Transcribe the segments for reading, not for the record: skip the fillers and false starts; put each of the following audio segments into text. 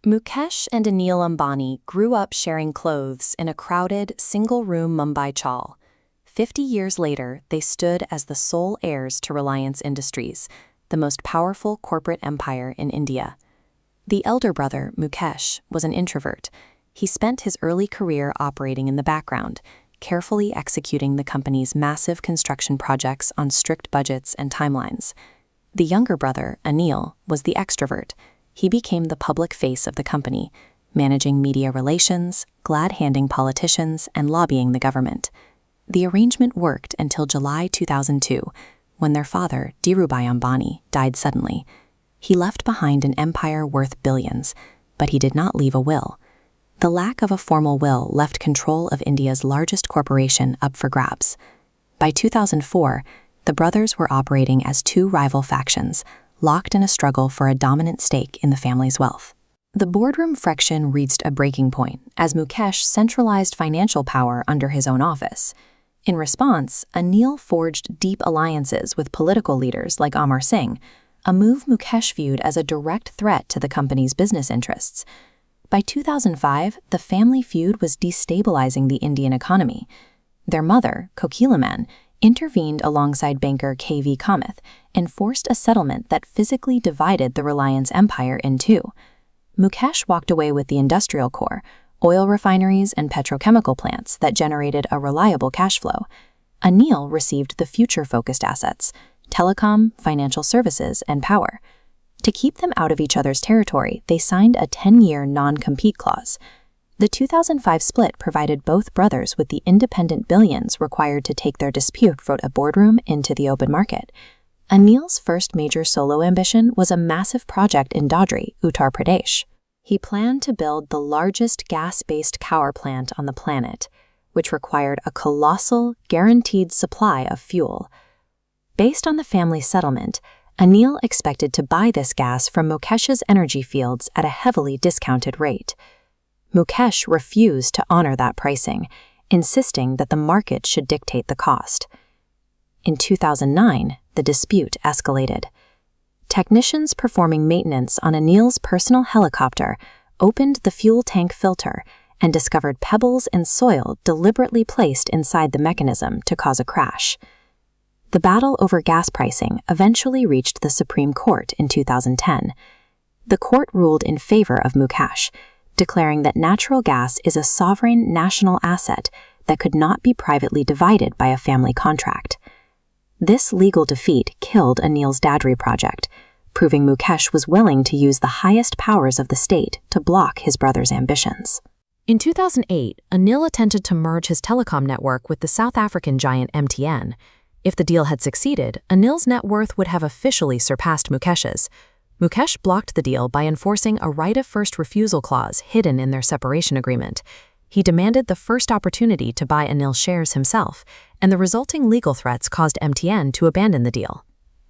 Mukesh and Anil Ambani grew up sharing clothes in a crowded, single-room Mumbai chawl. 50 years later, they stood as the sole heirs to Reliance Industries, the most powerful corporate empire in India. The elder brother, Mukesh, was an introvert. He spent his early career operating in the background, carefully executing the company's massive construction projects on strict budgets and timelines. The younger brother, Anil, was the extrovert. He became the public face of the company, managing media relations, glad-handing politicians, and lobbying the government. The arrangement worked until July 2002, when their father, Dhirubhai Ambani, died suddenly. He left behind an empire worth billions, but he did not leave a will. The lack of a formal will left control of India's largest corporation up for grabs. By 2004, the brothers were operating as two rival factions, locked in a struggle for a dominant stake in the family's wealth. The boardroom friction reached a breaking point as Mukesh centralized financial power under his own office. In response, Anil forged deep alliances with political leaders like Amar Singh, a move Mukesh viewed as a direct threat to the company's business interests. By 2005, the family feud was destabilizing the Indian economy. Their mother, Kokilaman, intervened alongside banker K.V. Kamath and forced a settlement that physically divided the Reliance empire in two. Mukesh walked away with the industrial core, oil refineries and petrochemical plants that generated a reliable cash flow. Anil received the future-focused assets, telecom, financial services, and power. To keep them out of each other's territory, they signed a 10-year non-compete clause. The 2005 split provided both brothers with the independent billions required to take their dispute from a boardroom into the open market. Anil's first major solo ambition was a massive project in Dadri, Uttar Pradesh. He planned to build the largest gas-based power plant on the planet, which required a colossal, guaranteed supply of fuel. Based on the family settlement, Anil expected to buy this gas from Mukesh's energy fields at a heavily discounted rate. Mukesh refused to honor that pricing, insisting that the market should dictate the cost. In 2009, the dispute escalated. Technicians performing maintenance on Anil's personal helicopter opened the fuel tank filter and discovered pebbles and soil deliberately placed inside the mechanism to cause a crash. The battle over gas pricing eventually reached the Supreme Court in 2010. The court ruled in favor of Mukesh, declaring that natural gas is a sovereign national asset that could not be privately divided by a family contract. This legal defeat killed Anil's Dadri project, proving Mukesh was willing to use the highest powers of the state to block his brother's ambitions. In 2008, Anil attempted to merge his telecom network with the South African giant MTN. If the deal had succeeded, Anil's net worth would have officially surpassed Mukesh's. Mukesh blocked the deal by enforcing a right of first refusal clause hidden in their separation agreement. He demanded the first opportunity to buy Anil's shares himself, and the resulting legal threats caused MTN to abandon the deal.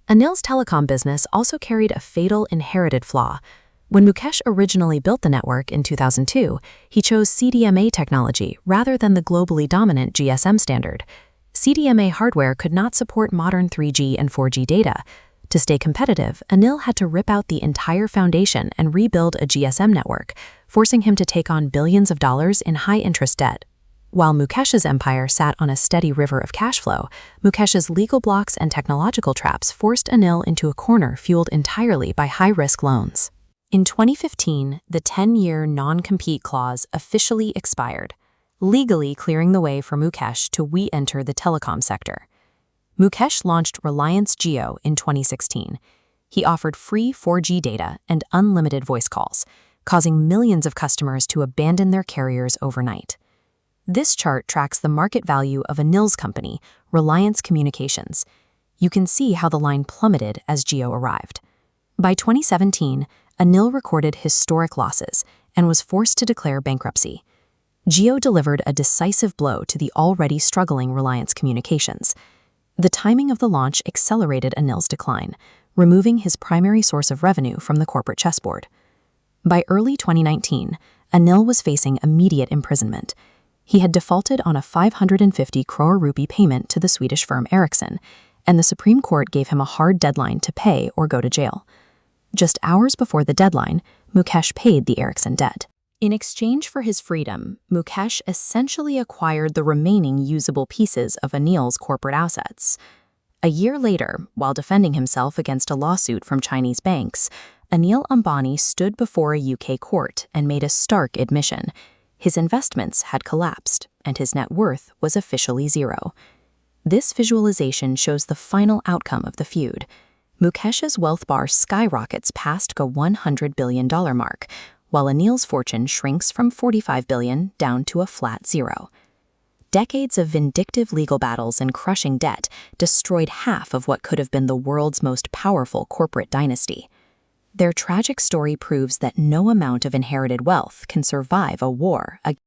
Anil's telecom business also carried a fatal inherited flaw. When Mukesh originally built the network in 2002, he chose CDMA technology rather than the globally dominant GSM standard. CDMA hardware could not support modern 3G and 4G data. To stay competitive, Anil had to rip out the entire foundation and rebuild a GSM network, forcing him to take on billions of dollars in high-interest debt. While Mukesh's empire sat on a steady river of cash flow, Mukesh's legal blocks and technological traps forced Anil into a corner fueled entirely by high-risk loans. In 2015, the 10-year non-compete clause officially expired, legally clearing the way for Mukesh to re-enter the telecom sector. Mukesh launched Reliance Jio in 2016. He offered free 4G data and unlimited voice calls, causing millions of customers to abandon their carriers overnight. This chart tracks the market value of Anil's company, Reliance Communications. You can see how the line plummeted as Jio arrived. By 2017, Anil recorded historic losses and was forced to declare bankruptcy. Jio delivered a decisive blow to the already struggling Reliance Communications. The timing of the launch accelerated Anil's decline, removing his primary source of revenue from the corporate chessboard. By early 2019, Anil was facing immediate imprisonment. He had defaulted on a 550 crore rupee payment to the Swedish firm Ericsson, and the Supreme Court gave him a hard deadline to pay or go to jail. Just hours before the deadline, Mukesh paid the Ericsson debt. In exchange for his freedom, Mukesh essentially acquired the remaining usable pieces of Anil's corporate assets. A year later, while defending himself against a lawsuit from Chinese banks, Anil Ambani stood before a UK court and made a stark admission. His investments had collapsed, and his net worth was officially zero. This visualization shows the final outcome of the feud. Mukesh's wealth bar skyrockets past the $100 billion mark, while Anil's fortune shrinks from $45 billion down to a flat zero. Decades of vindictive legal battles and crushing debt destroyed half of what could have been the world's most powerful corporate dynasty. Their tragic story proves that no amount of inherited wealth can survive a war against